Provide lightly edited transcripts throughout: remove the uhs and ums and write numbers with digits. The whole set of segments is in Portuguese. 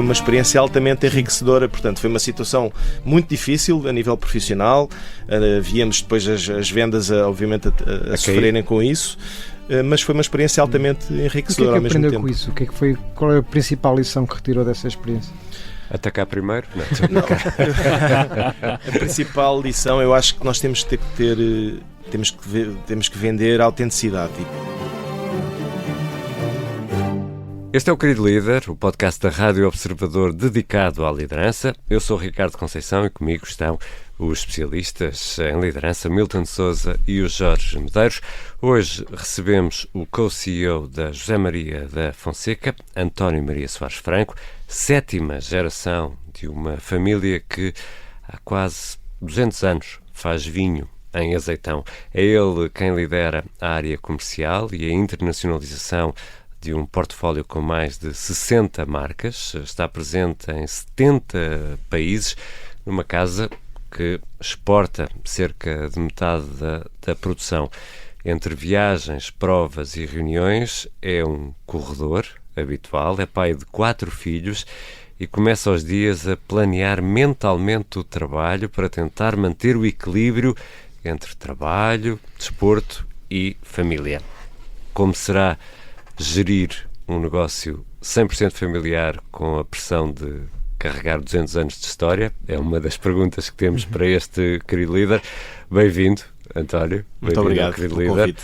foi uma experiência altamente enriquecedora. Portanto, foi uma situação muito difícil a nível profissional. Víamos depois as vendas, obviamente, a sofrerem com isso. Mas foi uma experiência altamente enriquecedora ao mesmo tempo. O que é que aprendeu com isso? Qual é a principal lição que retirou dessa experiência? Atacar primeiro? Não. A principal lição, eu acho que nós temos que vender a autenticidade. Este é o Querido Líder, o podcast da Rádio Observador dedicado à liderança. Eu sou o Ricardo Conceição e comigo estão os especialistas em liderança Milton Sousa e o Jorge Medeiros. Hoje recebemos o co-CEO da José Maria da Fonseca, António Maria Soares Franco, 7ª geração de uma família que há quase 200 anos faz vinho em Azeitão. É ele quem lidera a área comercial e a internacionalização de um portfólio com mais de 60 marcas. Está presente em 70 países, numa casa que exporta cerca de metade da produção. Entre viagens, provas e reuniões, é um corredor habitual, é pai de 4 filhos e começa os dias a planear mentalmente o trabalho para tentar manter o equilíbrio entre trabalho, desporto e família. Como será gerir um negócio 100% familiar com a pressão de carregar 200 anos de história? É uma das perguntas que temos para este Querido Líder. Bem-vindo, António. Muito obrigado Querido pelo Líder.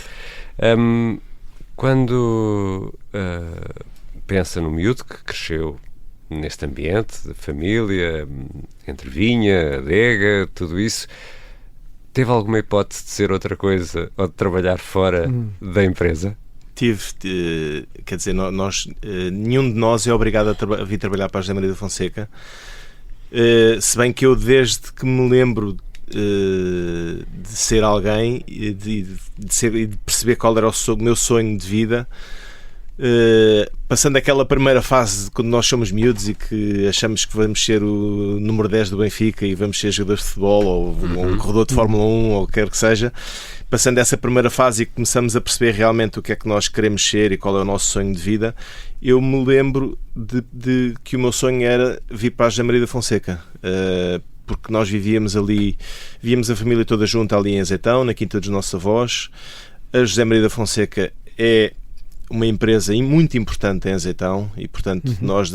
convite. Quando pensa no miúdo que cresceu neste ambiente de família, entre vinha, adega, tudo isso, teve alguma hipótese de ser outra coisa ou de trabalhar fora da empresa? Tive, quer dizer, nenhum de nós é obrigado a vir trabalhar para a José Maria da Fonseca, se bem que eu, desde que me lembro de ser alguém e de perceber qual era o meu sonho de vida, passando aquela primeira fase quando nós somos miúdos e que achamos que vamos ser o número 10 do Benfica e vamos ser jogadores de futebol ou um corredor de Fórmula 1 ou o que quer que seja, passando essa primeira fase e começamos a perceber realmente o que é que nós queremos ser e qual é o nosso sonho de vida, eu me lembro de que o meu sonho era vir para a José Maria da Fonseca, porque nós vivíamos ali, víamos a família toda junta ali em Azeitão, na quinta dos nossos avós. A José Maria da Fonseca é uma empresa muito importante em Azeitão e, portanto, nós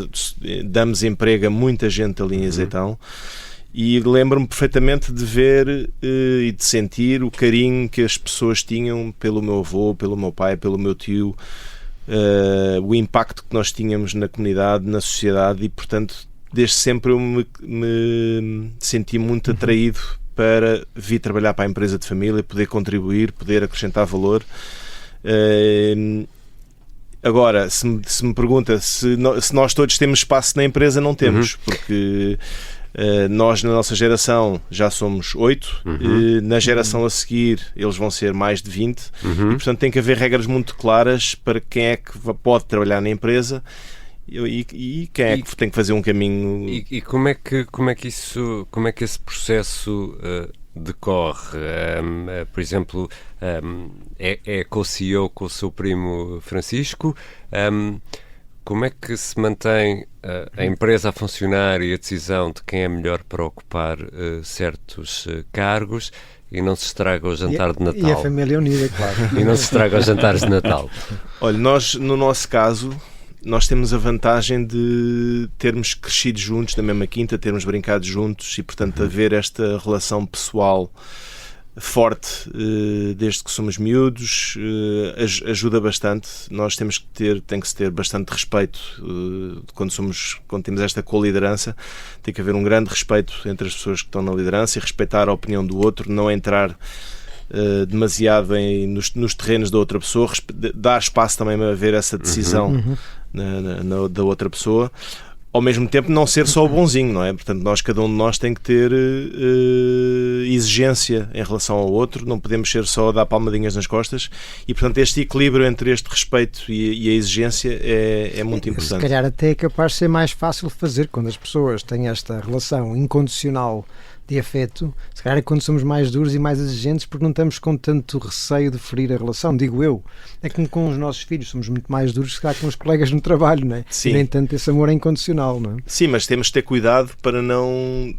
damos emprego a muita gente ali em Azeitão. E lembro-me perfeitamente de ver e de sentir o carinho que as pessoas tinham pelo meu avô, pelo meu pai, pelo meu tio, o impacto que nós tínhamos na comunidade, na sociedade, e, portanto, desde sempre eu me senti muito atraído para vir trabalhar para a empresa de família, poder contribuir, poder acrescentar valor. Agora, se me pergunta se nós todos temos espaço na empresa, não temos, porque nós, na nossa geração, já somos 8, na geração a seguir eles vão ser mais de 20, e, portanto, tem que haver regras muito claras para quem é que pode trabalhar na empresa e quem é que tem que fazer um caminho. E como é que esse processo decorre? Por exemplo, é co-CEO com o seu primo Francisco. Como é que se mantém a empresa a funcionar e a decisão de quem é melhor para ocupar certos cargos e não se estraga o jantar de Natal? E a família unida, claro. E não se estraga os jantares de Natal? Olha, nós, no nosso caso, nós temos a vantagem de termos crescido juntos na mesma quinta, termos brincado juntos e, portanto, haver esta relação pessoal forte desde que somos miúdos, ajuda bastante. Nós tem que se ter bastante respeito quando temos esta co-liderança. Tem que haver um grande respeito entre as pessoas que estão na liderança e respeitar a opinião do outro, não entrar demasiado nos terrenos da outra pessoa, dar espaço também a ver essa decisão da outra pessoa. Ao mesmo tempo, não ser só o bonzinho, não é? Portanto, cada um de nós tem que ter exigência em relação ao outro, não podemos ser só a dar palmadinhas nas costas e, portanto, este equilíbrio entre este respeito e a exigência é muito importante. Se calhar até é capaz de ser mais fácil de fazer quando as pessoas têm esta relação incondicional de afeto, se calhar é quando somos mais duros e mais exigentes, porque não estamos com tanto receio de ferir a relação, digo eu. É como com os nossos filhos, somos muito mais duros se calhar com os colegas no trabalho, não é? Sim. E nem tanto esse amor é incondicional, não é? Sim, mas temos de ter cuidado para não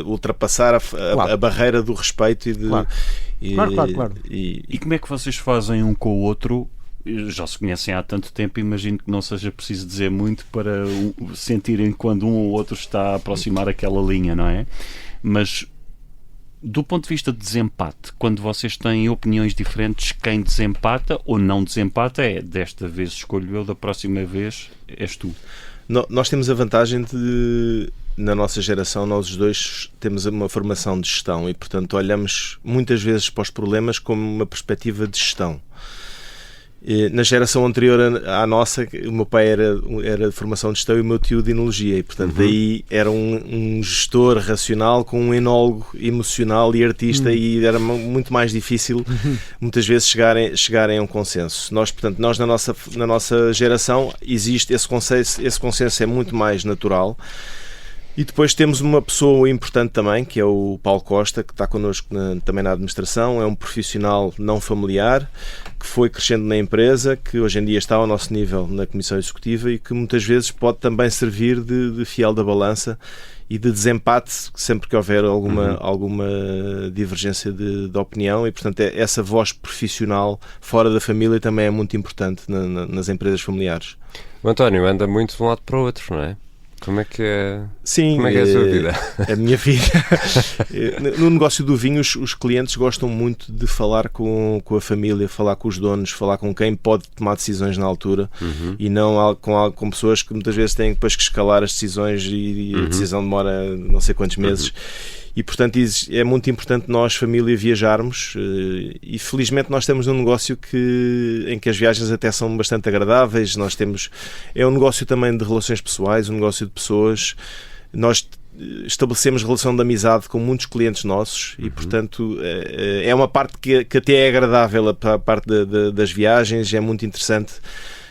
ultrapassar a barreira do respeito e de... Claro. Claro. E como é que vocês fazem um com o outro? Já se conhecem há tanto tempo, imagino que não seja preciso dizer muito para sentirem quando um ou outro está a aproximar aquela linha, não é? Mas do ponto de vista de desempate, quando vocês têm opiniões diferentes, quem desempata ou não desempata é: desta vez escolho eu, da próxima vez és tu. Nós temos a vantagem de, na nossa geração, nós os dois temos uma formação de gestão e, portanto, olhamos muitas vezes para os problemas como uma perspectiva de gestão. Na geração anterior à nossa, o meu pai era de formação de gestão e o meu tio de enologia, e portanto daí era um gestor racional com um enólogo emocional e artista, e era muito mais difícil muitas vezes chegarem a um consenso. Nós na nossa geração existe esse consenso é muito mais natural. E depois temos uma pessoa importante também, que é o Paulo Costa, que está connosco também na administração. É um profissional não familiar, que foi crescendo na empresa, que hoje em dia está ao nosso nível na Comissão Executiva e que muitas vezes pode também servir de fiel da balança e de desempate sempre que houver alguma divergência de opinião. E, portanto, essa voz profissional fora da família também é muito importante nas empresas familiares. O António anda muito de um lado para o outro, não é? Como é que é, Sim, como é, que é a sua vida? A minha vida. No negócio do vinho, os clientes gostam muito de falar com a família, falar com os donos, falar com quem pode tomar decisões na altura, e não com pessoas que muitas vezes têm depois que escalar as decisões e a decisão demora não sei quantos meses. E, portanto, é muito importante nós, família, viajarmos, e felizmente nós temos um negócio em que as viagens até são bastante agradáveis. É um negócio também de relações pessoais, um negócio de pessoas. Nós estabelecemos relação de amizade com muitos clientes nossos e, portanto, é uma parte que até é agradável, a parte das viagens. É muito interessante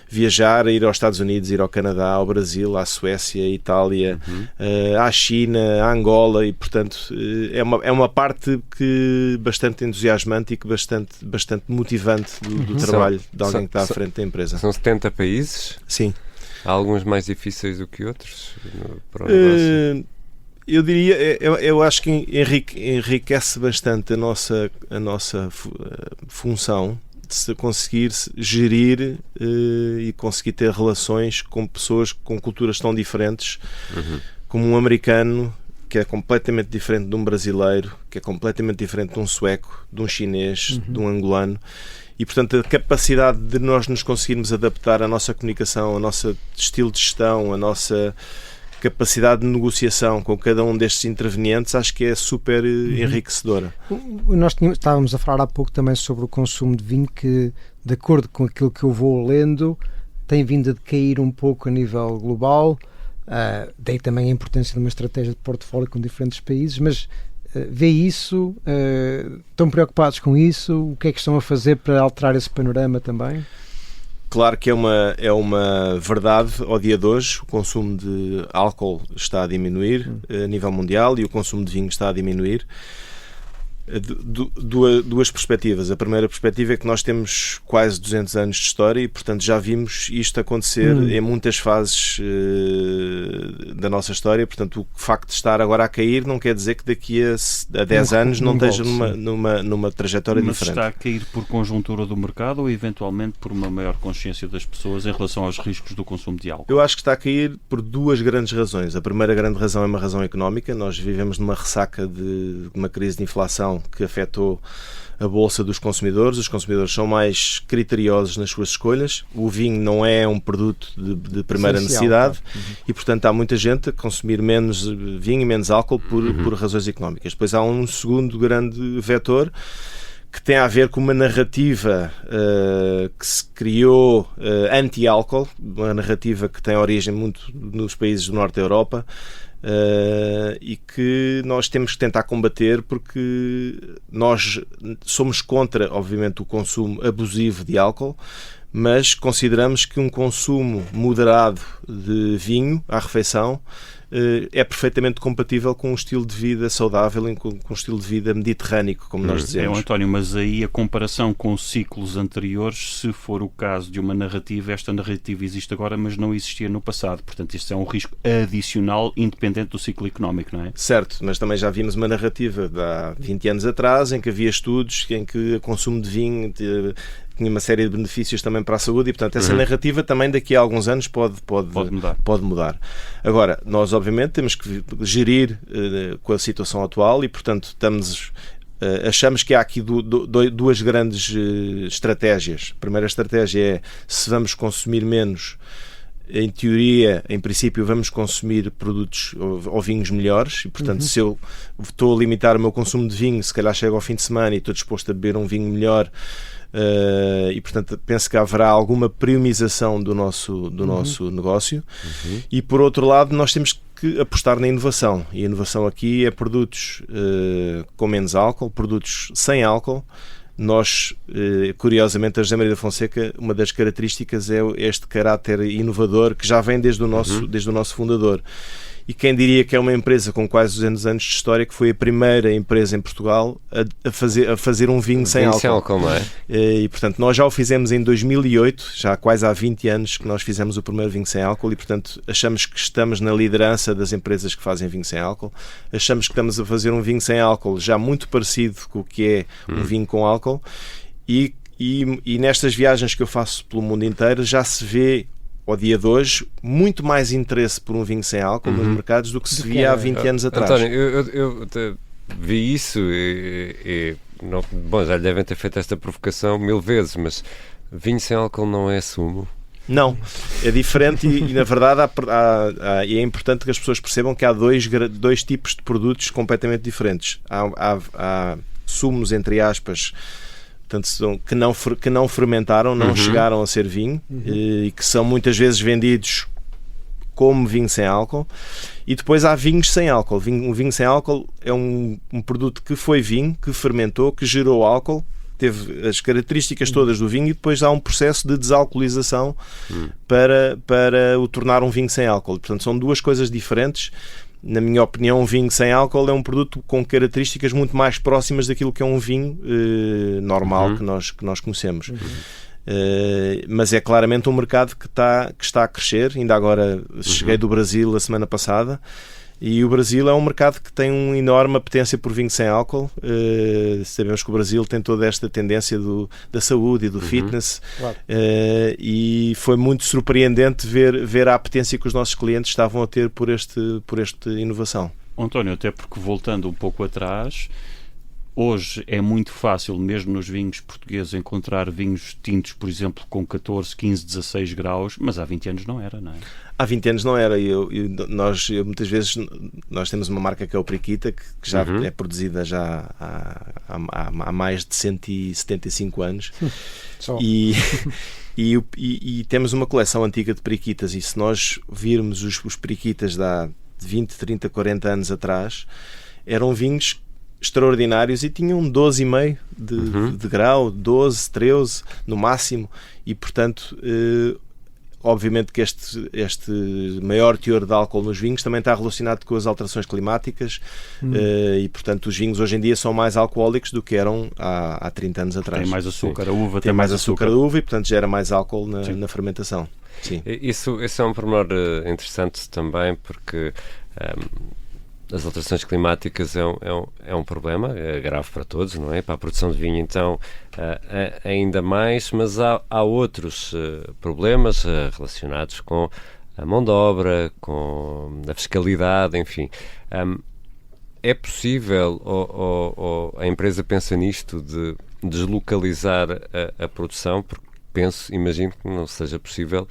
viajar, ir aos Estados Unidos, ir ao Canadá, ao Brasil, à Suécia, à Itália, à China, à Angola, e, portanto, é uma parte bastante entusiasmante e que bastante motivante do trabalho de alguém que está à frente da empresa. São 70 países? Sim. Há alguns mais difíceis do que outros para o negócio? Eu diria, eu acho que enriquece bastante a nossa função de se conseguir gerir e conseguir ter relações com pessoas com culturas tão diferentes, como um americano que é completamente diferente de um brasileiro, que é completamente diferente de um sueco, de um chinês, de um angolano. E, portanto, a capacidade de nós nos conseguirmos adaptar à nossa comunicação, ao nosso estilo de gestão, à nossa capacidade de negociação com cada um destes intervenientes, acho que é super enriquecedora. Nós estávamos a falar há pouco também sobre o consumo de vinho, que, de acordo com aquilo que eu vou lendo, tem vindo a decair um pouco a nível global. Daí também a importância de uma estratégia de portfólio com diferentes países, mas vê isso? Estão preocupados com isso? O que é que estão a fazer para alterar esse panorama também? Claro que é uma verdade ao dia de hoje. O consumo de álcool está a diminuir a nível mundial e o consumo de vinho está a diminuir. Duas perspectivas. A primeira perspectiva é que nós temos quase 200 anos de história e, portanto, já vimos isto acontecer em muitas fases da nossa história. Portanto, o facto de estar agora a cair não quer dizer que daqui a 10 anos não esteja numa trajetória diferente. Mas está a cair por conjuntura do mercado ou eventualmente por uma maior consciência das pessoas em relação aos riscos do consumo de álcool? Eu acho que está a cair por duas grandes razões. A primeira grande razão é uma razão económica. Nós vivemos numa ressaca de uma crise de inflação que afetou a bolsa dos consumidores. Os consumidores são mais criteriosos nas suas escolhas. O vinho não é um produto de primeira necessidade e, portanto, há muita gente a consumir menos vinho e menos álcool por razões económicas. Depois há um segundo grande vetor que tem a ver com uma narrativa que se criou anti-álcool, uma narrativa que tem origem muito nos países do norte da Europa, e que nós temos que tentar combater, porque nós somos contra, obviamente, o consumo abusivo de álcool, mas consideramos que um consumo moderado de vinho à refeição é perfeitamente compatível com um estilo de vida saudável, com um estilo de vida mediterrâneo, como nós dizemos. António, mas aí a comparação com ciclos anteriores, se for o caso de uma narrativa, esta narrativa existe agora, mas não existia no passado. Portanto, isto é um risco adicional, independente do ciclo económico, não é? Certo, mas também já vimos uma narrativa de há 20 anos atrás, em que havia estudos em que o consumo de vinho tinha uma série de benefícios também para a saúde e, portanto, essa narrativa também daqui a alguns anos pode mudar. Agora, nós obviamente temos que gerir com a situação atual e, portanto, achamos que há aqui duas grandes estratégias. A primeira estratégia é, se vamos consumir menos, em teoria, em princípio, vamos consumir produtos ou vinhos melhores e, portanto, se eu estou a limitar o meu consumo de vinho, se calhar chego ao fim de semana e estou disposto a beber um vinho melhor. E, portanto, penso que haverá alguma premiumização do nosso negócio. E, por outro lado, nós temos que apostar na inovação. E a inovação aqui é produtos com menos álcool, produtos sem álcool. Nós, curiosamente, a José Maria da Fonseca, uma das características é este caráter inovador que já vem desde o nosso fundador. E quem diria que é uma empresa com quase 200 anos de história, que foi a primeira empresa em Portugal a fazer um vinho sem álcool. Sem álcool, não é? E, portanto, nós já o fizemos em 2008, já quase há 20 anos que nós fizemos o primeiro vinho sem álcool e, portanto, achamos que estamos na liderança das empresas que fazem vinho sem álcool. Achamos que estamos a fazer um vinho sem álcool já muito parecido com o que é um vinho com álcool e nestas viagens que eu faço pelo mundo inteiro já se vê, ao dia de hoje, muito mais interesse por um vinho sem álcool nos mercados do que se via há 20 anos atrás. António, eu vi isso bom, já lhe devem ter feito esta provocação 1000 vezes, mas vinho sem álcool não é sumo? Não, é diferente e na verdade é importante que as pessoas percebam que há dois tipos de produtos completamente diferentes. Há sumos, entre aspas, portanto, que não fermentaram, não chegaram a ser vinho e que são muitas vezes vendidos como vinho sem álcool. E depois há vinhos sem álcool. Um vinho sem álcool é um produto que foi vinho, que fermentou, que gerou álcool, teve as características todas do vinho e depois há um processo de desalcoolização para o tornar um vinho sem álcool. Portanto, são duas coisas diferentes. Na minha opinião, um vinho sem álcool é um produto com características muito mais próximas daquilo que é um vinho normal que nós conhecemos. Mas é claramente um mercado que está a crescer. Ainda agora cheguei do Brasil a semana passada e o Brasil é um mercado que tem uma enorme apetência por vinho sem álcool. Sabemos que o Brasil tem toda esta tendência da saúde e do fitness. Claro. E foi muito surpreendente ver a apetência que os nossos clientes estavam a ter por esta inovação. António, até porque voltando um pouco atrás, hoje é muito fácil, mesmo nos vinhos portugueses, encontrar vinhos tintos, por exemplo, com 14, 15, 16 graus, mas há 20 anos não era, não é? Há 20 anos não era. Nós muitas vezes nós temos uma marca que é o Periquita, que já é produzida já há mais de 175 anos. E temos uma coleção antiga de periquitas, e se nós virmos os periquitas de há 20, 30, 40 anos atrás, eram vinhos extraordinários e tinham 12,5 de grau, 12, 13 no máximo, e portanto obviamente que este maior teor de álcool nos vinhos também está relacionado com as alterações climáticas e portanto os vinhos hoje em dia são mais alcoólicos do que eram há 30 anos atrás. Tem mais açúcar, a uva tem mais açúcar da uva e portanto gera mais álcool na fermentação. Sim. Isso é um pormenor interessante também, porque as alterações climáticas é um problema, é grave para todos, não é? Para a produção de vinho, então, ainda mais, mas há outros problemas relacionados com a mão de obra, com a fiscalidade, enfim. É possível, ou a empresa pensa nisto, de deslocalizar a produção? Porque imagino que não seja possível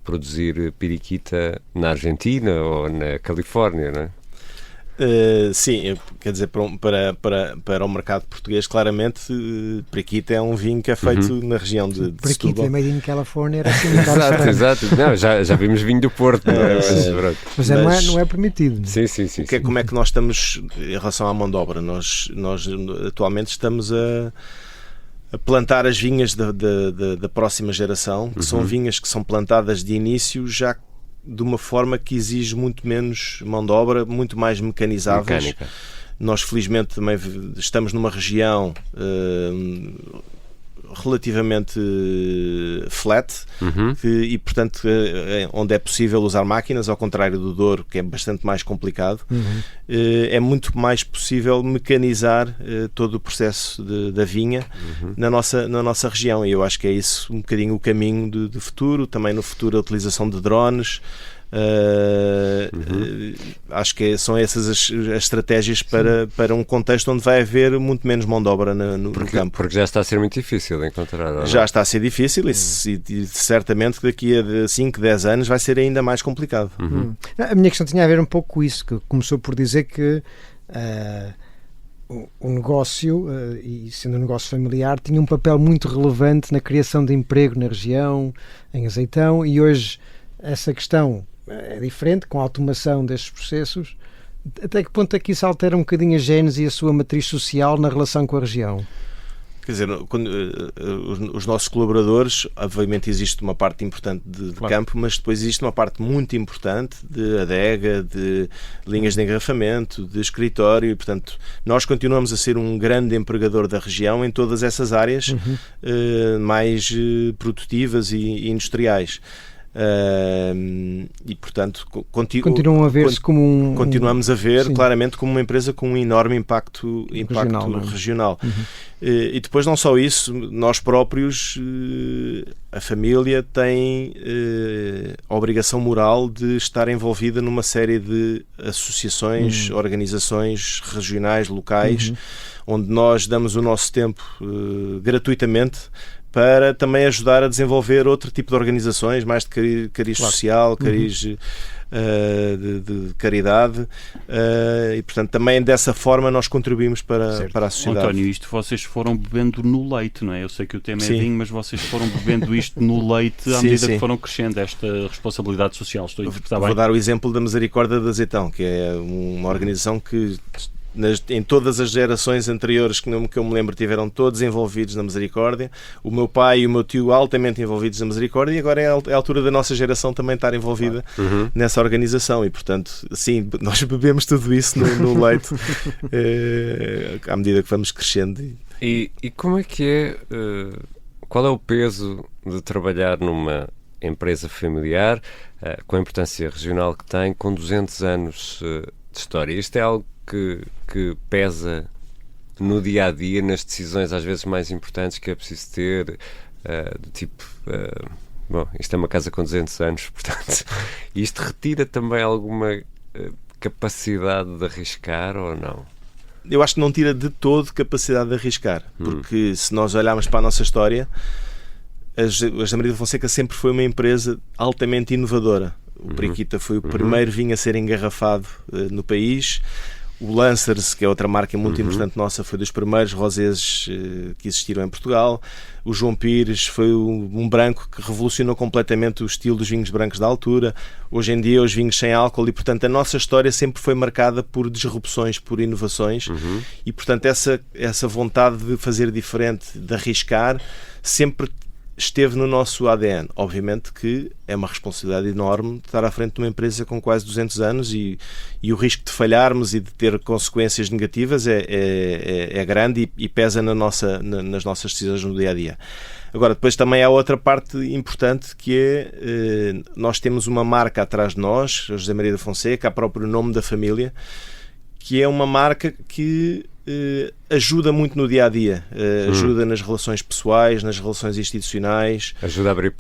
produzir periquita na Argentina ou na Califórnia, não é? Sim, quer dizer, para o mercado português, claramente, periquita é um vinho que é feito na região de Setúbal. Periquita made in California era assim. Exato. Não, já vimos vinho do Porto, não é? Mas não é permitido. Sim. Como é que nós estamos em relação à mão de obra? Nós atualmente estamos a plantar as vinhas da próxima geração, que são vinhas que são plantadas de início já de uma forma que exige muito menos mão de obra, muito mais mecanizáveis. Mecânica. Nós, felizmente, também estamos numa região relativamente flat e, portanto, onde é possível usar máquinas, ao contrário do Douro, que é bastante mais complicado. É muito mais possível mecanizar todo o processo da vinha na nossa região, e eu acho que é isso um bocadinho o caminho de futuro. Também no futuro a utilização de drones. Acho que são essas as estratégias para um contexto onde vai haver muito menos mão de obra no campo. Porque já está a ser muito difícil de encontrar. Já está a ser difícil e certamente que daqui a 5, 10 anos vai ser ainda mais complicado. A minha questão tinha a ver um pouco com isso, que começou por dizer que o negócio, e sendo um negócio familiar, tinha um papel muito relevante na criação de emprego na região, em Azeitão, e hoje essa questão é diferente, com a automação destes processos. Até que ponto é que isso altera um bocadinho a gênese e a sua matriz social na relação com a região? Quer dizer, os nossos colaboradores, obviamente existe uma parte importante de campo, mas depois existe uma parte muito importante de adega, de linhas de engarrafamento, de escritório, e portanto nós continuamos a ser um grande empregador da região em todas essas áreas mais produtivas e industriais. E portanto continuam a ver-se como continuamos a ver claramente como uma empresa com um enorme impacto regional. E depois não só isso, nós próprios, a família tem a obrigação moral de estar envolvida numa série de associações, organizações regionais, locais, onde nós damos o nosso tempo gratuitamente para também ajudar a desenvolver outro tipo de organizações, mais de cariz social, cariz de caridade, e portanto também dessa forma nós contribuímos para a sociedade. António, isto vocês foram bebendo no leite, não é? Eu sei que o tema é vinho, mas vocês foram bebendo isto no leite à medida que foram crescendo esta responsabilidade social. Estou a interpretar bem? Vou dar o exemplo da Misericórdia de Azeitão, que é uma organização que em todas as gerações anteriores que eu me lembro tiveram todos envolvidos na Misericórdia. O meu pai e o meu tio altamente envolvidos na Misericórdia, e agora é a altura da nossa geração também estar envolvida nessa organização, e portanto sim, nós bebemos tudo isso no leite à medida que vamos crescendo. E como é que é, qual é o peso de trabalhar numa empresa familiar com a importância regional que tem, com 200 anos de história? Isto é algo que pesa no dia-a-dia, nas decisões às vezes mais importantes que é preciso ter, do tipo, bom, isto é uma casa com 200 anos, portanto, isto retira também alguma capacidade de arriscar ou não? Eu acho que não tira de todo capacidade de arriscar, porque se nós olharmos para a nossa história, a José Maria da Fonseca sempre foi uma empresa altamente inovadora. O Periquita foi o primeiro vinho a ser engarrafado no país. O Lancers, que é outra marca muito importante nossa, foi dos primeiros rosés que existiram em Portugal. O João Pires foi um branco que revolucionou completamente o estilo dos vinhos brancos da altura. Hoje em dia, os vinhos sem álcool, e portanto a nossa história sempre foi marcada por disrupções, por inovações, e portanto essa vontade de fazer diferente, de arriscar, sempre esteve no nosso ADN. Obviamente que é uma responsabilidade enorme de estar à frente de uma empresa com quase 200 anos e o risco de falharmos e de ter consequências negativas é grande e pesa nas nossas decisões no dia-a-dia. Agora, depois também há outra parte importante, que é nós temos uma marca atrás de nós, a José Maria da Fonseca, o próprio nome da família, que é uma marca que ajuda muito no dia-a-dia, ajuda nas relações pessoais, nas relações institucionais, ajuda a abrir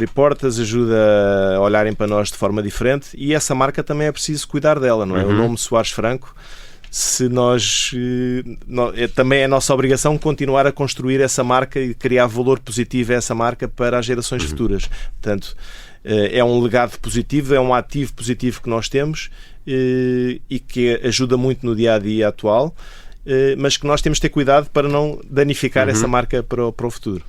portas, ajuda a olharem para nós de forma diferente, e essa marca também é preciso cuidar dela, não é? O nome Soares Franco, se nós também é a nossa obrigação continuar a construir essa marca e criar valor positivo a essa marca para as gerações futuras. Portanto, é um legado positivo, é um ativo positivo que nós temos e que ajuda muito no dia-a-dia atual, mas que nós temos de ter cuidado para não danificar essa marca para o futuro.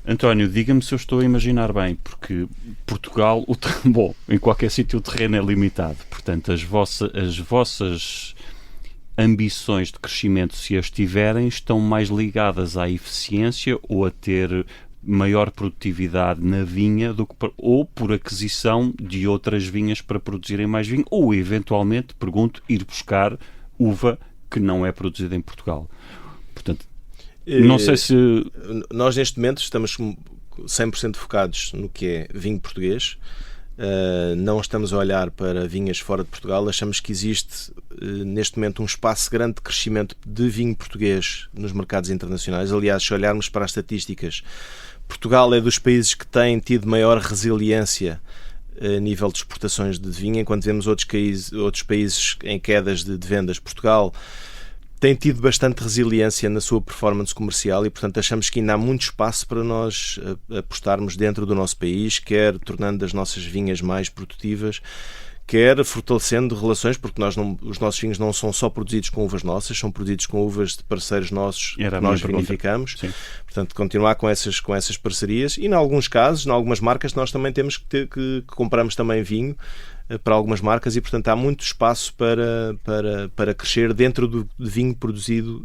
António, diga-me se eu estou a imaginar bem, porque Portugal, bom, em qualquer sítio o terreno é limitado, portanto as vossas ambições de crescimento, se as tiverem, estão mais ligadas à eficiência ou a ter maior produtividade na vinha ou por aquisição de outras vinhas para produzirem mais vinho, ou eventualmente, pergunto, ir buscar uva que não é produzida em Portugal. Portanto, não sei se... Nós neste momento estamos 100% focados no que é vinho português. Não estamos a olhar para vinhas fora de Portugal. Achamos que existe neste momento um espaço grande de crescimento de vinho português nos mercados internacionais. Aliás, se olharmos para as estatísticas, Portugal é dos países que têm tido maior resiliência a nível de exportações de vinho, enquanto vemos outros países em quedas de vendas. Portugal tem tido bastante resiliência na sua performance comercial e, portanto, achamos que ainda há muito espaço para nós apostarmos dentro do nosso país, quer tornando as nossas vinhas mais produtivas, quer fortalecendo relações, porque os nossos vinhos não são só produzidos com uvas nossas, são produzidos com uvas de parceiros nossos que nós vinificamos. Sim. Portanto, continuar com essas parcerias e, em alguns casos, em algumas marcas, nós também temos que compramos também vinho para algumas marcas e, portanto, há muito espaço para crescer dentro do vinho produzido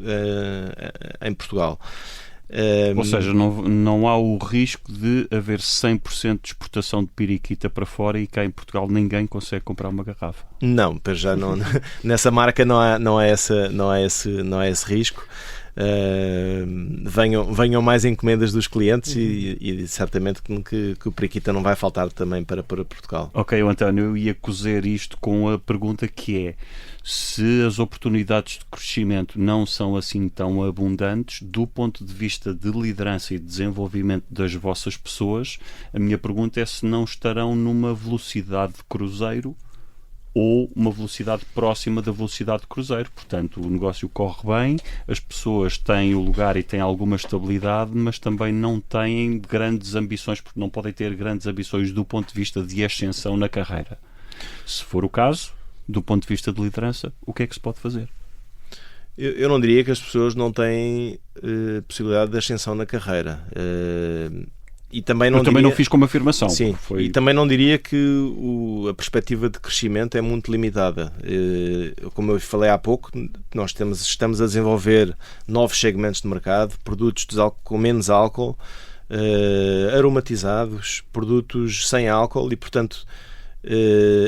em Portugal. Ou seja, não há o risco de haver 100% de exportação de periquita para fora e cá em Portugal ninguém consegue comprar uma garrafa. Não, para já não. Nessa marca não há esse risco. Venham mais encomendas dos clientes e certamente que o periquita não vai faltar também para Portugal. Ok, António, eu ia cozer isto com a pergunta que é: se as oportunidades de crescimento não são assim tão abundantes, do ponto de vista de liderança e de desenvolvimento das vossas pessoas, a minha pergunta é se não estarão numa velocidade de cruzeiro ou uma velocidade próxima da velocidade de cruzeiro. Portanto, o negócio corre bem, as pessoas têm o lugar e têm alguma estabilidade, mas também não têm grandes ambições, porque não podem ter grandes ambições do ponto de vista de ascensão na carreira. Se for o caso, do ponto de vista de liderança, o que é que se pode fazer? Eu não diria que as pessoas não têm possibilidade de ascensão na carreira. E também não fiz como afirmação. Sim, e também não diria que a perspectiva de crescimento é muito limitada. Como eu falei há pouco, nós estamos a desenvolver novos segmentos de mercado, produtos com menos álcool, aromatizados, produtos sem álcool e, portanto,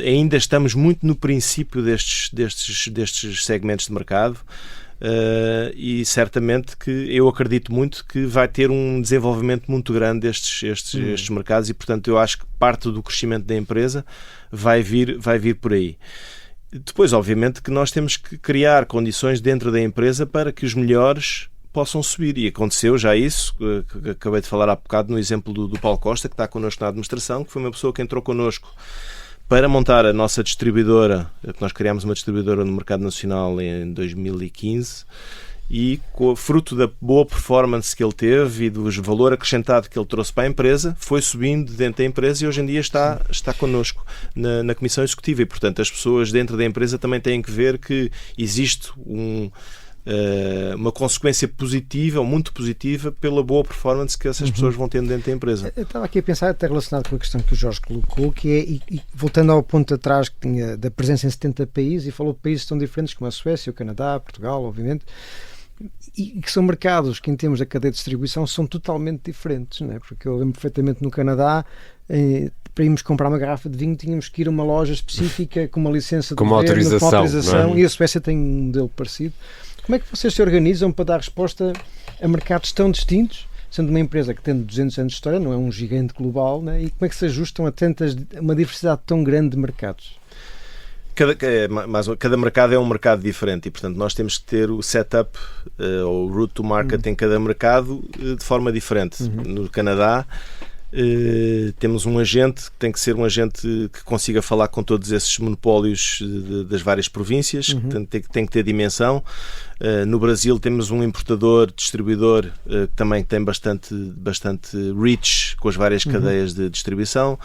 ainda estamos muito no princípio destes segmentos de mercado. E certamente que eu acredito muito que vai ter um desenvolvimento muito grande estes mercados e, portanto, eu acho que parte do crescimento da empresa vai vir por aí. Depois, obviamente, que nós temos que criar condições dentro da empresa para que os melhores possam subir, e aconteceu já isso, que acabei de falar há bocado no exemplo do Paulo Costa, que está connosco na administração, que foi uma pessoa que entrou connosco para montar a nossa distribuidora. Nós criámos uma distribuidora no mercado nacional em 2015 e, com o fruto da boa performance que ele teve e do valor acrescentado que ele trouxe para a empresa, foi subindo dentro da empresa e hoje em dia está connosco na Comissão Executiva e, portanto, as pessoas dentro da empresa também têm que ver que existe uma consequência positiva ou muito positiva pela boa performance que essas pessoas vão tendo dentro da empresa. Eu estava aqui a pensar, até relacionado com a questão que o Jorge colocou, que é, e voltando ao ponto atrás que tinha da presença em 70 países, e falou de países tão diferentes como a Suécia, o Canadá, Portugal, obviamente, e que são mercados que, em termos da cadeia de distribuição, são totalmente diferentes, não é? Porque eu lembro perfeitamente no Canadá, para irmos comprar uma garrafa de vinho tínhamos que ir a uma loja específica com uma licença de governo, com uma autorização, e a Suécia tem um modelo parecido. Como é que vocês se organizam para dar resposta a mercados tão distintos, sendo uma empresa que tem 200 anos de história, não é um gigante global, né? E como é que se ajustam a uma diversidade tão grande de mercados? Cada mercado é um mercado diferente e, portanto, nós temos que ter o setup ou o route to market em cada mercado de forma diferente. No Canadá, temos um agente que tem que ser um agente que consiga falar com todos esses monopólios das várias províncias, que tem que ter dimensão. No Brasil temos um importador, distribuidor, que também tem bastante reach com as várias cadeias de distribuição.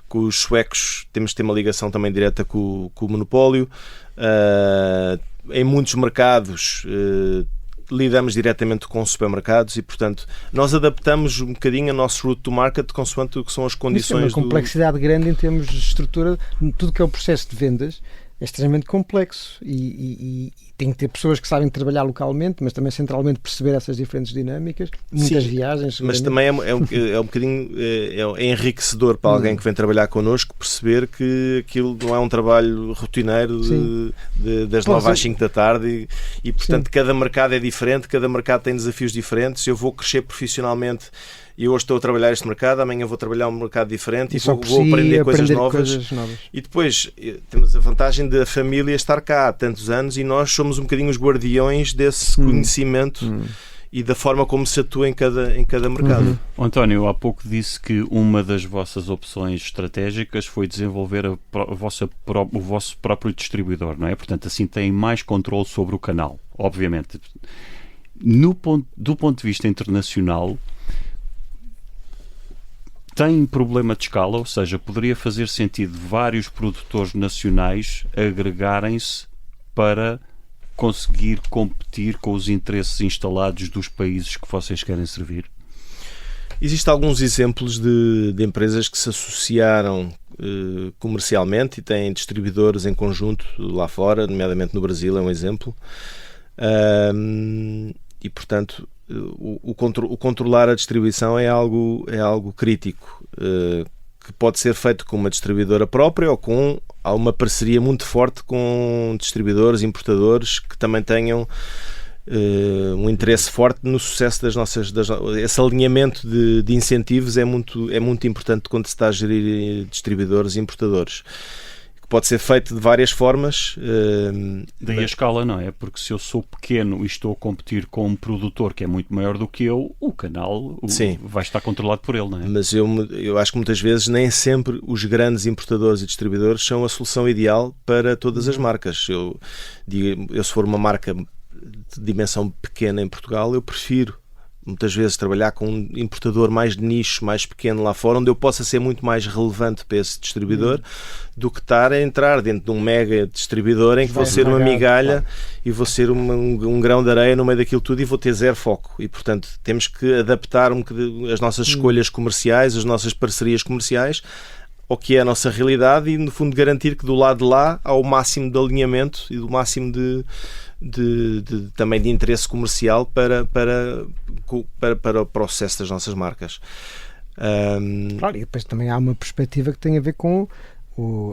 Com os suecos temos que ter uma ligação também direta com o monopólio. Em muitos mercados lidamos diretamente com supermercados e, portanto, nós adaptamos um bocadinho a nosso route to market consoante o que são as condições. Isso é uma complexidade grande em termos de estrutura, tudo que é o processo de vendas. é extremamente complexo e tem que ter pessoas que sabem trabalhar localmente, mas também centralmente perceber essas diferentes dinâmicas, muitas viagens. Mas também é um bocadinho é enriquecedor para alguém que vem trabalhar connosco perceber que aquilo não é um trabalho rotineiro das 9 às 5 da tarde e portanto cada mercado é diferente, cada mercado tem desafios diferentes. Eu vou crescer profissionalmente e hoje estou a trabalhar este mercado, amanhã vou trabalhar um mercado diferente e vou aprender coisas novas. E depois temos a vantagem da família estar cá há tantos anos e nós somos um bocadinho os guardiões desse conhecimento e da forma como se atua em cada mercado. António, eu há pouco disse que uma das vossas opções estratégicas foi desenvolver o vosso próprio distribuidor, não é? Portanto, assim tem mais controle sobre o canal, obviamente. Do ponto de vista internacional, tem problema de escala, ou seja, poderia fazer sentido vários produtores nacionais agregarem-se para conseguir competir com os interesses instalados dos países que vocês querem servir? Existem alguns exemplos de empresas que se associaram comercialmente e têm distribuidores em conjunto lá fora, nomeadamente no Brasil é um exemplo. E, portanto, o controlar a distribuição é algo crítico, que pode ser feito com uma distribuidora própria ou com uma parceria muito forte com distribuidores, importadores que também tenham um interesse forte no sucesso das nossas... Esse alinhamento de incentivos é muito importante quando se está a gerir distribuidores e importadores. Pode ser feito de várias formas. Daí a escala, não é? Porque se eu sou pequeno e estou a competir com um produtor que é muito maior do que eu, o canal vai estar controlado por ele, não é? Mas eu acho que muitas vezes nem sempre os grandes importadores e distribuidores são a solução ideal para todas as marcas. Eu se for uma marca de dimensão pequena em Portugal, eu prefiro muitas vezes trabalhar com um importador mais de nicho, mais pequeno lá fora, onde eu possa ser muito mais relevante para esse distribuidor do que estar a entrar dentro de um mega distribuidor em que vou ser uma migalha e vou ser um grão de areia no meio daquilo tudo e vou ter zero foco. E, portanto, temos que adaptar as nossas escolhas comerciais, as nossas parcerias comerciais ao que é a nossa realidade e, no fundo, garantir que do lado de lá há o máximo de alinhamento e do máximo também de interesse comercial para o processo das nossas marcas. Claro, e depois também há uma perspectiva que tem a ver com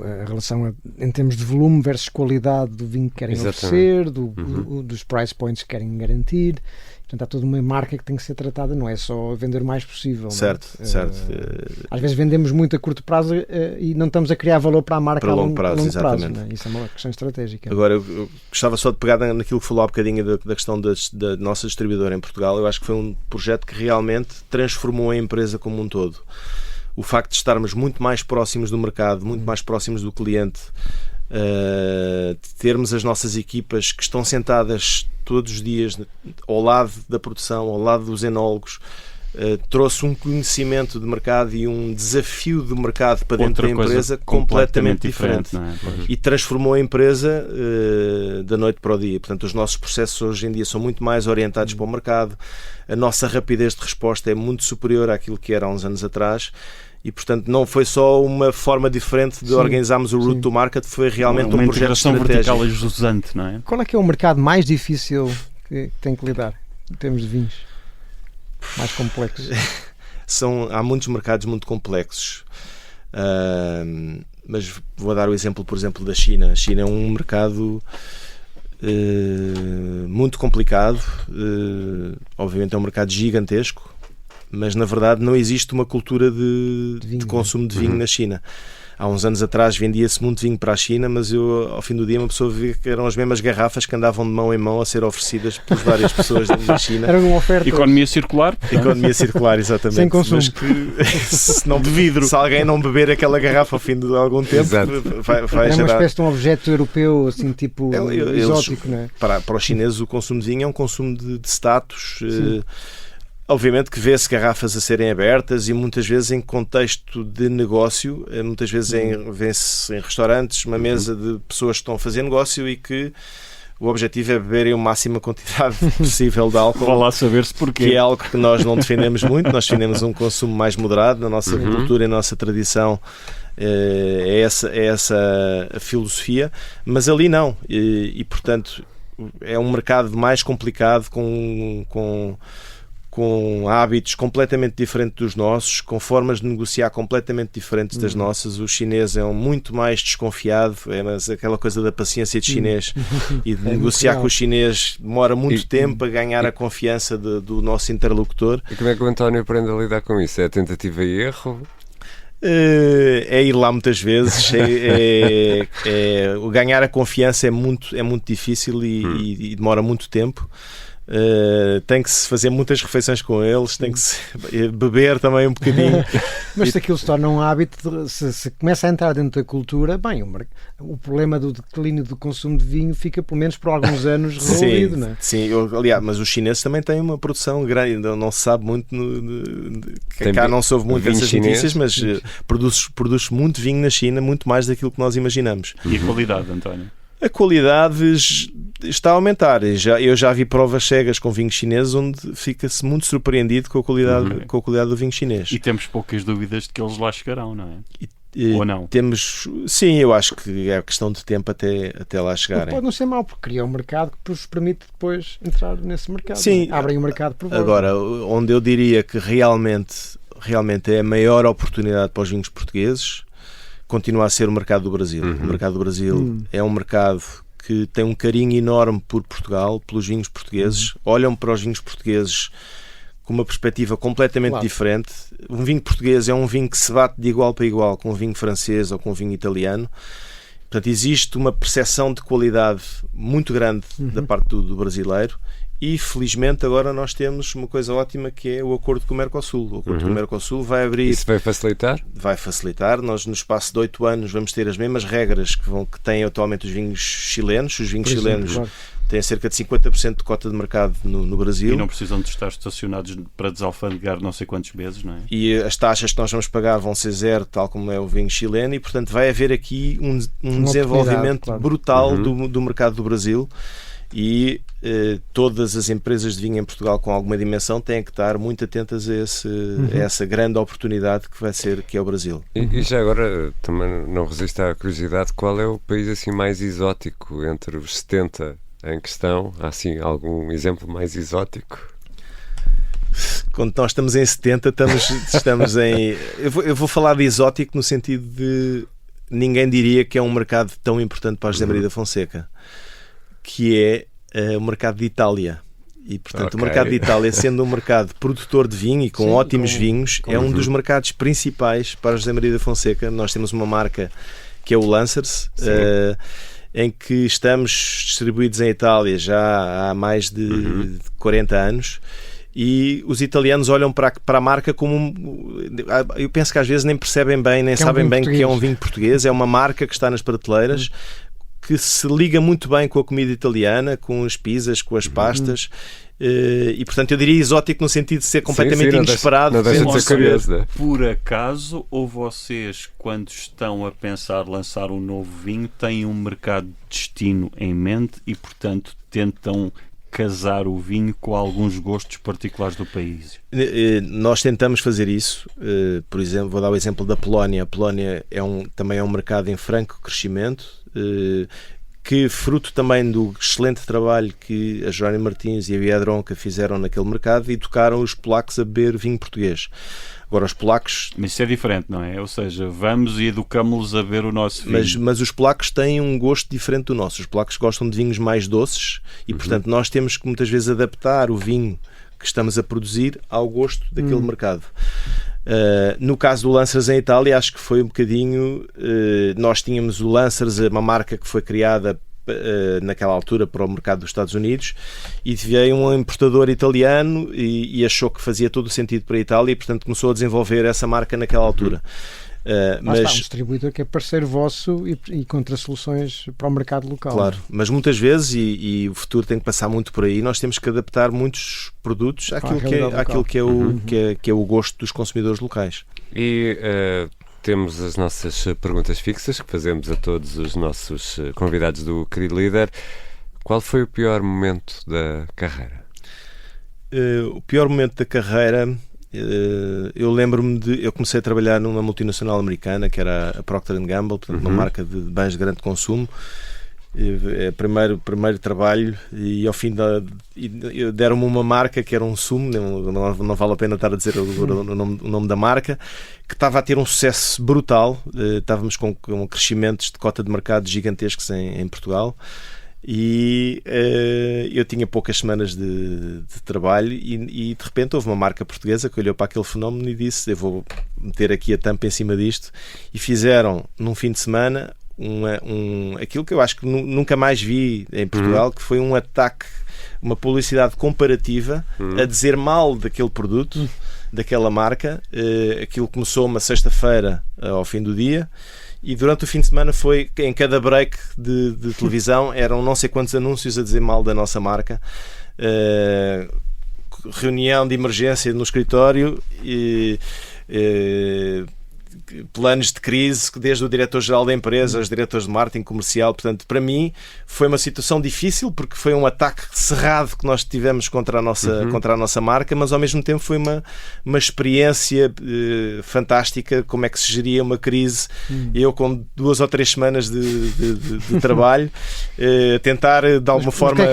a relação em termos de volume versus qualidade do vinho que querem oferecer, dos price points que querem garantir. Portanto, há toda uma marca que tem que ser tratada, não é só vender o mais possível. Certo. Às vezes vendemos muito a curto prazo e não estamos a criar valor para a marca a longo prazo. Exatamente. Não é? Isso é uma questão estratégica. Agora, eu gostava só de pegar naquilo que falou há bocadinho da questão da nossa distribuidora em Portugal. Eu acho que foi um projeto que realmente transformou a empresa como um todo. O facto de estarmos muito mais próximos do mercado, muito mais próximos do cliente, de termos as nossas equipas que estão sentadas todos os dias ao lado da produção, ao lado dos enólogos, trouxe um conhecimento de mercado e um desafio do mercado para dentro da empresa completamente diferente. Não é? E transformou a empresa da noite para o dia. Portanto, os nossos processos hoje em dia são muito mais orientados para o mercado, a nossa rapidez de resposta é muito superior àquilo que era há uns anos atrás. E, portanto, não foi só uma forma diferente de organizarmos o route to market, foi realmente um projeto estratégico. Vertical e jusante, não é? Qual é que é o mercado mais difícil que tem que lidar em termos de vinhos? Mais complexos? Há muitos mercados muito complexos. Mas vou dar o exemplo, por exemplo, da China. A China é um mercado muito complicado. Obviamente é um mercado gigantesco. Mas, na verdade, não existe uma cultura de consumo de vinho na China. Há uns anos atrás vendia-se muito vinho para a China, mas ao fim do dia uma pessoa via que eram as mesmas garrafas que andavam de mão em mão a ser oferecidas por várias pessoas da China. Era uma oferta. Economia circular. Economia circular, exatamente. Sem consumo. Mas que, de vidro. Se alguém não beber aquela garrafa ao fim de algum tempo, vai era gerar... uma espécie de um objeto europeu, assim, tipo exótico, não é? Para os chineses o consumo de vinho é um consumo de status. Obviamente que vê-se garrafas a serem abertas e muitas vezes em contexto de negócio, muitas vezes vê-se em restaurantes, uma mesa de pessoas que estão a fazer negócio e que O objetivo é beberem a máxima quantidade possível de álcool. Vá lá saber-se porquê. Que é algo que nós não defendemos muito. Nós defendemos um consumo mais moderado. Na nossa cultura e na nossa tradição é essa a filosofia. Mas ali não. E portanto, é um mercado mais complicado, com hábitos completamente diferentes dos nossos, com formas de negociar completamente diferentes das nossas. O chinês é muito mais desconfiado, mas aquela coisa da paciência de chinês e de negociar com o chinês demora muito tempo a ganhar a confiança do nosso interlocutor. E como é que o António aprende a lidar com isso? É tentativa e erro? É ir lá muitas vezes. Ganhar a confiança é muito difícil e demora muito tempo. Tem que se fazer muitas refeições com eles, tem que se beber também um bocadinho. Mas se aquilo se torna um hábito, se começa a entrar dentro da cultura, bem, o problema do declínio do consumo de vinho fica pelo menos por alguns anos resolvido, não é? Sim, aliás, mas os chineses também têm uma produção grande, ainda não se sabe muito, cá não se ouve muito essas notícias, mas produz muito vinho na China, muito mais daquilo que nós imaginamos. E a qualidade, António? A qualidade está a aumentar. Eu já vi provas cegas com vinhos chineses onde fica-se muito surpreendido com a qualidade do vinho chinês. E temos poucas dúvidas de que eles lá chegarão, não é? Ou não? Sim, eu acho que é questão de tempo até lá chegarem. Pode não ser mau, porque cria um mercado que vos permite depois entrar nesse mercado. Sim, abrem o mercado por vós. Agora, onde eu diria que realmente é a maior oportunidade para os vinhos portugueses, continua a ser o mercado do Brasil. O mercado do Brasil é um mercado que tem um carinho enorme por Portugal, pelos vinhos portugueses. Olham para os vinhos portugueses com uma perspectiva completamente diferente. Um vinho português é um vinho que se bate de igual para igual com um vinho francês ou com um vinho italiano. Portanto, existe uma percepção de qualidade muito grande da parte do brasileiro. E felizmente agora nós temos uma coisa ótima, que é o acordo com o Mercosul. O acordo com o Mercosul vai abrir... Isso vai facilitar? Vai facilitar. Nós, no espaço de 8 anos, vamos ter as mesmas regras que têm atualmente os vinhos chilenos. Os vinhos chilenos têm cerca de 50% de cota de mercado no Brasil. E não precisam de estar estacionados para desalfandegar não sei quantos meses, não é? E as taxas que nós vamos pagar vão ser zero, tal como é o vinho chileno, e portanto vai haver aqui um desenvolvimento brutal do mercado do Brasil. E todas as empresas de vinho em Portugal com alguma dimensão têm que estar muito atentas a essa grande oportunidade que é o Brasil. E já agora, também não resisto à curiosidade, qual é o país assim mais exótico entre os 70 em questão? Há assim algum exemplo mais exótico? Quando nós estamos em 70, estamos em... Eu vou falar de exótico no sentido de ninguém diria que é um mercado tão importante para a José Maria da Fonseca, que é o mercado de Itália. E, portanto, o mercado de Itália, sendo um mercado produtor de vinho e com ótimos vinhos, é um dos mercados principais para a José Maria da Fonseca. Nós temos uma marca que é o Lancers, em que estamos distribuídos em Itália já há mais de 40 anos. E os italianos olham para a marca como eu penso que às vezes nem percebem bem, nem sabem bem que é um vinho português. É uma marca que está nas prateleiras, que se liga muito bem com a comida italiana, com as pizzas, com as pastas, e portanto eu diria exótico no sentido de ser completamente inesperado. Não deixa de ser curioso. Por acaso, ou vocês, quando estão a pensar lançar um novo vinho, têm um mercado de destino em mente e portanto tentam casar o vinho com alguns gostos particulares do país? Nós tentamos fazer isso. Por exemplo, vou dar o exemplo da Polónia. A Polónia também é um mercado em franco crescimento, que fruto também do excelente trabalho que a Jerónimo Martins e a Biedronka fizeram naquele mercado, e educaram os polacos a beber vinho português. Agora, os polacos... Mas isso é diferente, não é? Ou seja, vamos e educamos-los a beber o nosso vinho. Mas os polacos têm um gosto diferente do nosso. Os polacos gostam de vinhos mais doces e, portanto, nós temos que muitas vezes adaptar o vinho que estamos a produzir ao gosto daquele mercado. No caso do Lancers em Itália, acho que foi um bocadinho... nós tínhamos o Lancers, uma marca que foi criada naquela altura para o mercado dos Estados Unidos, e veio um importador italiano e achou que fazia todo o sentido para a Itália, e portanto começou a desenvolver essa marca naquela altura. Mas está um distribuidor que é parceiro vosso e contra soluções para o mercado local. Claro, mas muitas vezes, e o futuro tem que passar muito por aí, nós temos que adaptar muitos produtos àquilo que é o gosto dos consumidores locais. E temos as nossas perguntas fixas que fazemos a todos os nossos convidados do Querido Líder. Qual foi o pior momento da carreira? O pior momento da carreira, eu lembro-me eu comecei a trabalhar numa multinacional americana, que era a Procter & Gamble, portanto, uma marca de bens de grande consumo. Primeiro trabalho, e ao fim deram-me uma marca que era um sumo, não vale a pena estar a dizer o nome da marca, que estava a ter um sucesso brutal. Estávamos com crescimentos de cota de mercado gigantescos em Portugal, e eu tinha poucas semanas de trabalho, e de repente houve uma marca portuguesa que olhou para aquele fenómeno e disse: eu vou meter aqui a tampa em cima disto. E fizeram num fim de semana aquilo que eu acho que nunca mais vi em Portugal, que foi um ataque, uma publicidade comparativa, a dizer mal daquele produto, daquela marca. Aquilo começou uma sexta-feira ao fim do dia, e durante o fim de semana foi, em cada break de televisão, eram não sei quantos anúncios a dizer mal da nossa marca. Reunião de emergência no escritório, e planos de crise, desde o diretor-geral da empresa, os diretores de marketing comercial. Portanto, para mim foi uma situação difícil, porque foi um ataque cerrado que nós tivemos contra a nossa marca, mas ao mesmo tempo foi uma experiência fantástica. Como é que se geria uma crise? Eu, com 2 ou 3 semanas de trabalho, tentar de alguma forma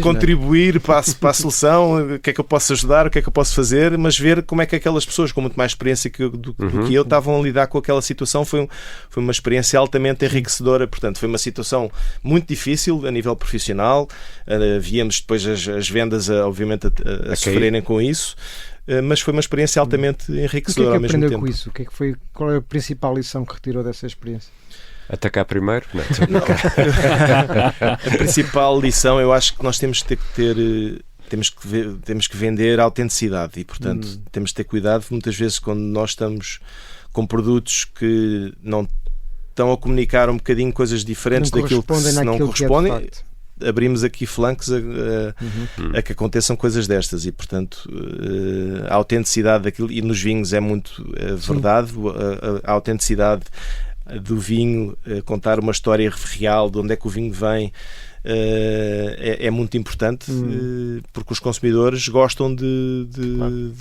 contribuir para a solução. O que é que eu posso ajudar, o que é que eu posso fazer, mas ver como é que aquelas pessoas com muito mais experiência do que eu estavam a lidar com aquela situação. Foi uma experiência altamente enriquecedora. Portanto, foi uma situação muito difícil a nível profissional. Víamos depois as vendas obviamente a sofrerem com isso, mas foi uma experiência altamente enriquecedora ao mesmo tempo. O que é que aprendeu com isso? Qual é a principal lição que retirou dessa experiência? Atacar primeiro? Não. A principal lição, eu acho que nós temos que vender a autenticidade, e portanto temos de ter cuidado. Muitas vezes, quando nós estamos com produtos que não estão a comunicar um bocadinho coisas diferentes daquilo que não correspondem, abrimos aqui flancos a que aconteçam coisas destas. E portanto a autenticidade daquilo, e nos vinhos é muito verdade, a autenticidade do vinho, contar uma história real de onde é que o vinho vem, é muito importante, porque os consumidores gostam de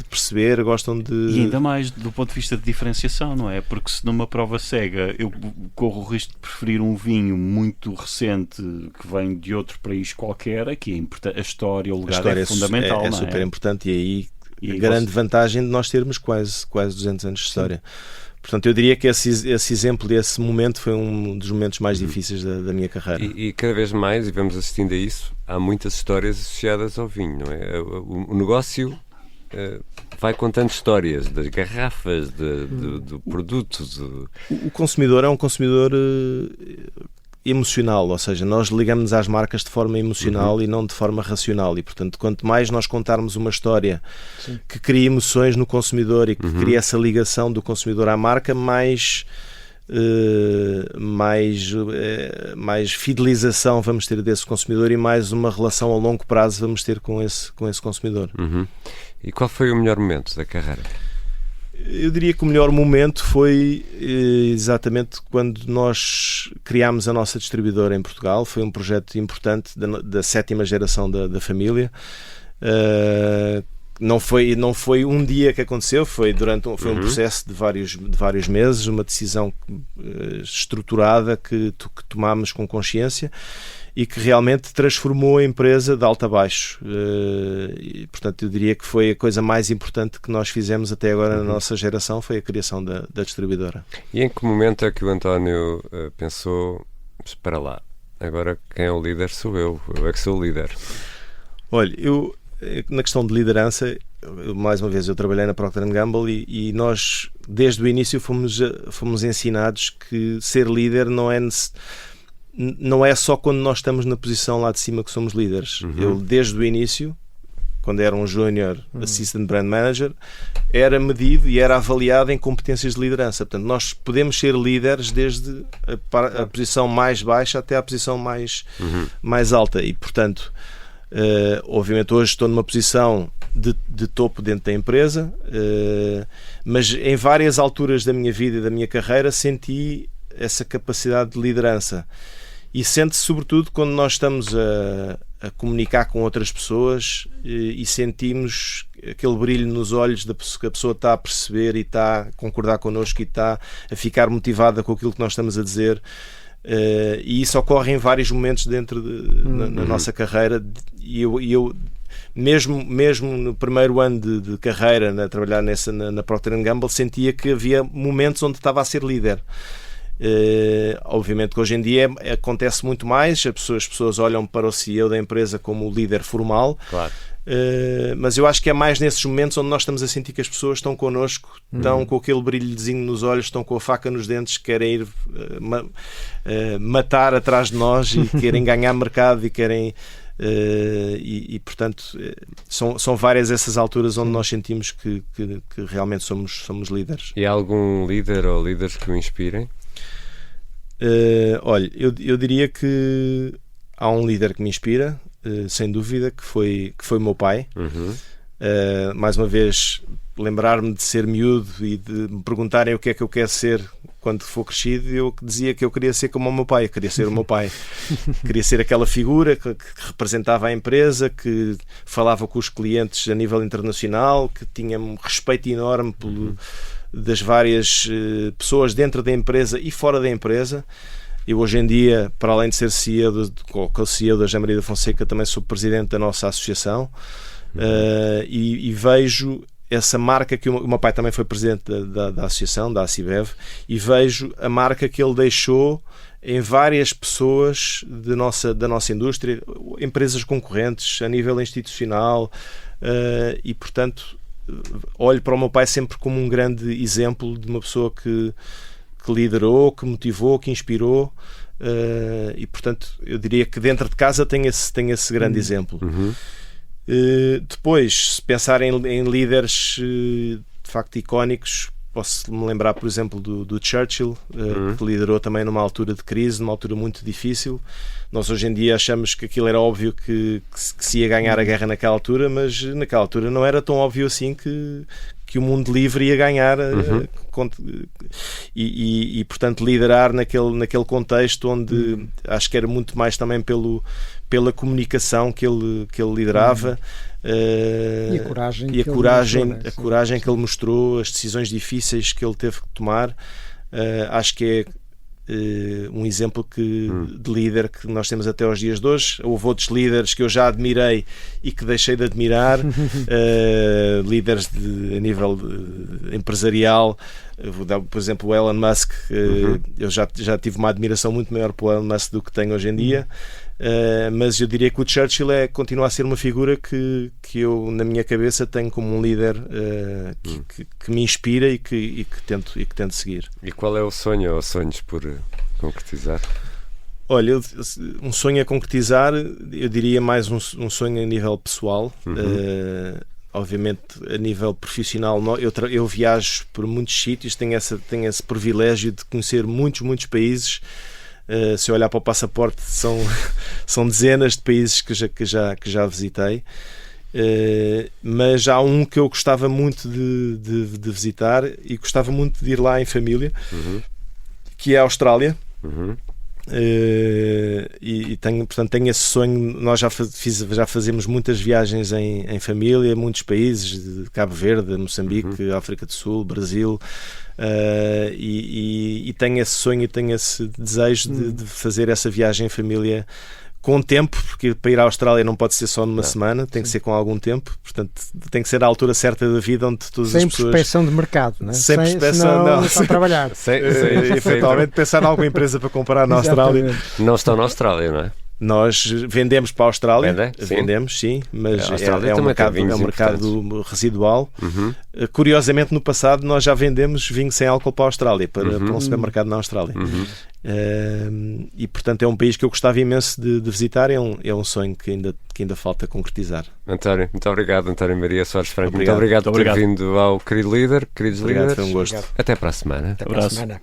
perceber, gostam de... E ainda mais do ponto de vista de diferenciação, não é? Porque se numa prova cega eu corro o risco de preferir um vinho muito recente que vem de outro país qualquer, aqui a história, o legado é fundamental. É super importante, e aí a grande vantagem de nós termos quase 200 anos de história. Sim. Portanto, eu diria que esse exemplo desse momento foi um dos momentos mais difíceis da minha carreira. E cada vez mais, e vamos assistindo a isso, há muitas histórias associadas ao vinho, não é? O negócio vai contando histórias das garrafas, do produto. O consumidor é um consumidor emocional, ou seja, nós ligamos-nos às marcas de forma emocional e não de forma racional, e portanto, quanto mais nós contarmos uma história que cria emoções no consumidor e que cria essa ligação do consumidor à marca, mais fidelização vamos ter desse consumidor, e mais uma relação a longo prazo vamos ter com esse consumidor. E qual foi o melhor momento da carreira? Eu diria que o melhor momento foi exatamente quando nós criámos a nossa distribuidora em Portugal. Foi um projeto importante da 7ª geração da família. Não foi um dia que aconteceu, foi um processo de vários meses, uma decisão estruturada que tomámos com consciência e que realmente transformou a empresa de alto a baixo. E, portanto, eu diria que foi a coisa mais importante que nós fizemos até agora na nossa geração, foi a criação da distribuidora. E em que momento é que o António pensou, espera lá, agora quem é o líder sou eu é que sou o líder? Olha, na questão de liderança, mais uma vez, eu trabalhei na Procter & Gamble e nós, desde o início, fomos ensinados que ser líder não é só quando nós estamos na posição lá de cima que somos líderes. Eu, desde o início, quando era um Junior Assistant Brand Manager, era medido e era avaliado em competências de liderança. Portanto, nós podemos ser líderes desde a posição mais baixa até a posição mais alta. E, portanto, obviamente hoje estou numa posição de topo dentro da empresa, mas em várias alturas da minha vida e da minha carreira senti essa capacidade de liderança. E sente-se sobretudo quando nós estamos a comunicar com outras pessoas e sentimos aquele brilho nos olhos da pessoa, que a pessoa está a perceber e está a concordar connosco e está a ficar motivada com aquilo que nós estamos a dizer. E isso ocorre em vários momentos na nossa carreira, e eu mesmo no primeiro ano de carreira, a trabalhar na Procter & Gamble, sentia que havia momentos onde estava a ser líder. Obviamente que hoje em dia acontece muito mais, as pessoas olham para o CEO da empresa como o líder formal. Claro. Mas eu acho que é mais nesses momentos onde nós estamos a sentir que as pessoas estão connosco, estão com aquele brilhozinho nos olhos, estão com a faca nos dentes, querem ir matar atrás de nós e querem ganhar mercado e querem... portanto são várias essas alturas onde nós sentimos que realmente somos líderes. E há algum líder ou líderes que o inspirem? Olha, eu diria que há um líder que me inspira, sem dúvida, que foi o meu pai. Mais uma vez, lembrar-me de ser miúdo e de me perguntarem o que é que eu quero ser quando for crescido, eu dizia que eu queria ser como o meu pai. Eu queria ser o meu pai. Queria ser aquela figura que representava a empresa, que falava com os clientes a nível internacional, que tinha um respeito enorme das várias pessoas dentro da empresa e fora da empresa. Eu hoje em dia, para além de ser CEO da José Maria da Fonseca, também sou presidente da nossa associação. E vejo essa marca que o meu pai também foi presidente da associação, da ACIBEV, e vejo a marca que ele deixou em várias pessoas da nossa indústria, empresas concorrentes, a nível institucional, e portanto olho para o meu pai sempre como um grande exemplo de uma pessoa que liderou, que motivou, que inspirou, e portanto eu diria que dentro de casa tem esse grande exemplo. Depois, se pensar em líderes de facto icónicos, posso-me lembrar, por exemplo, do Churchill, que liderou também numa altura de crise, numa altura muito difícil. Nós hoje em dia achamos que aquilo era óbvio que se ia ganhar a guerra naquela altura, mas naquela altura não era tão óbvio assim que o mundo livre ia ganhar. E portanto liderar naquele contexto onde acho que era muito mais também pela comunicação que ele liderava. E a coragem que ele mostrou, as decisões difíceis que ele teve que tomar. Acho que é um exemplo de líder que nós temos até aos dias de hoje. Houve outros líderes que eu já admirei e que deixei de admirar, líderes a nível empresarial. Por exemplo, o Elon Musk. Eu já tive uma admiração muito maior pelo Elon Musk do que tenho hoje em dia. Mas eu diria que o Churchill continua a ser uma figura que eu na minha cabeça tenho como um líder que me inspira e que tento seguir. E qual é o sonho ou sonhos por concretizar? Olha, um sonho a concretizar, eu diria mais um sonho a nível pessoal. Obviamente a nível profissional eu viajo por muitos sítios, tenho esse privilégio de conhecer muitos países. Se eu olhar para o passaporte, são dezenas de países que já visitei, mas há um que eu gostava muito de visitar e gostava muito de ir lá em família, que é a Austrália. E tenho esse sonho. Nós já fazemos muitas viagens em família, muitos países, de Cabo Verde, Moçambique, África do Sul, Brasil. E tenho esse sonho e tenho esse desejo de fazer essa viagem em família com tempo, porque para ir à Austrália não pode ser só numa semana, tem que ser com algum tempo, portanto tem que ser a altura certa da vida onde todas as pessoas... Sem prospecção de mercado, não é? Sem prospecção, não. Para trabalhar. Eventualmente pensar em alguma empresa para comprar na Austrália. Não estão na Austrália, não é? Nós vendemos para a Austrália, vendemos, sim, mas é um mercado residual. Curiosamente, no passado, nós já vendemos vinho sem álcool para a Austrália, para um supermercado na Austrália. E, portanto, é um país que eu gostava imenso de visitar, é um sonho que ainda falta concretizar. António, muito obrigado. António Maria Soares Franco, muito obrigado por ter vindo ao Querido Líder. Queridos líderes, foi um gosto. Até para a semana. Até para a semana.